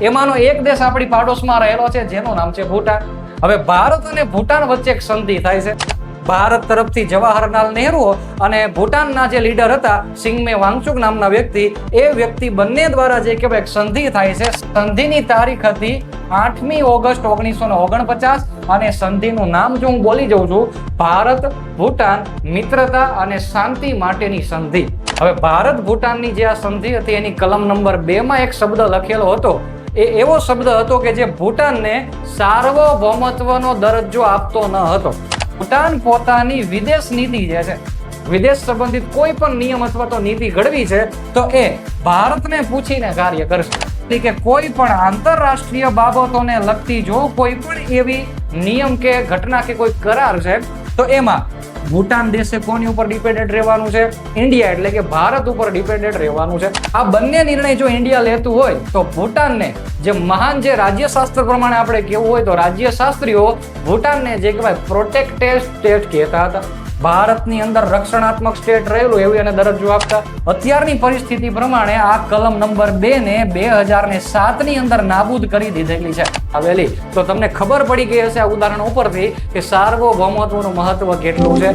એમાંનો એક દેશ આપણી પાડોશમાં રહેલો છે જેનું નામ છે ભૂટાન. હવે ભારત અને ભૂટાન વચ્ચે એક સંધિ થાય છે. ભારત તરફથી જવાહરલાલ નહેરુ અને ભૂટાનના જે લીડર હતા સિંગમે વાંગચુક નામના વ્યક્તિ, એ વ્યક્તિ બંને દ્વારા જે કહેવાય સંધિ થાય છે. સંધિની તારીખ હતી 8મી ઓગસ્ટ 1949 અને સંધિનું નામ જો હું બોલી જઉં છું, ભારત ભૂટાન મિત્રતા અને શાંતિ માટેની સંધિ. હવે ભારત ભૂટાનની જે આ સંધિ હતી એની કલમ નંબર 2 માં એક શબ્દ લખેલો હતો. એ એવો શબ્દ હતો કે જે ભૂટાનને સાર્વભૌમત્વનો દરજ્જો આપતો ન હતો. ભૂટાન પોતાની વિદેશ નીતિ જે છે, વિદેશ સંબંધિત કોઈ પણ નિયમ અથવા તો નીતિ ઘડવી છે તો એ ભારતને પૂછીને કાર્ય કરશે. કે કોઈ પણ આંતરરાષ્ટ્રીય બાબતોને લગતી જો કોઈ પણ એવી નિયમ કે ઘટના કે કોઈ કરાર છે તો એમાં ભૂટાન દેશે કોની ઉપર ડિપેન્ડન્ટ રહેવાનું છે? ઇન્ડિયા એટલે કે ભારત ઉપર ડિપેન્ડન્ટ રહેવાનું છે. આ બંને નિર્ણય જો ઇન્ડિયા લેતું હોય તો ભૂટાનને જે મહાન જે રાજ્યશાસ્ત્ર પ્રમાણે આપણે કેવું હોય તો રાજ્યશાસ્ત્રીઓ ભૂટાનને જે કહેવાય પ્રોટેક્ટેડ સ્ટેટ કહેતા હતા. ભારતની અંદર રક્ષણાત્મક સ્ટેટ રહેલું એવું એને દરજ્જો આપતા. અત્યારની પરિસ્થિતિ પ્રમાણે આ કલમ નંબર 2 ને 2007 ની અંદર નાબૂદ કરી દીધેલી છે આવેલી. તો તમને ખબર પડી ગઈ હશે આ ઉદાહરણ ઉપરથી કે સાર્વભૌમત્વનું મહત્વ કેટલું છે.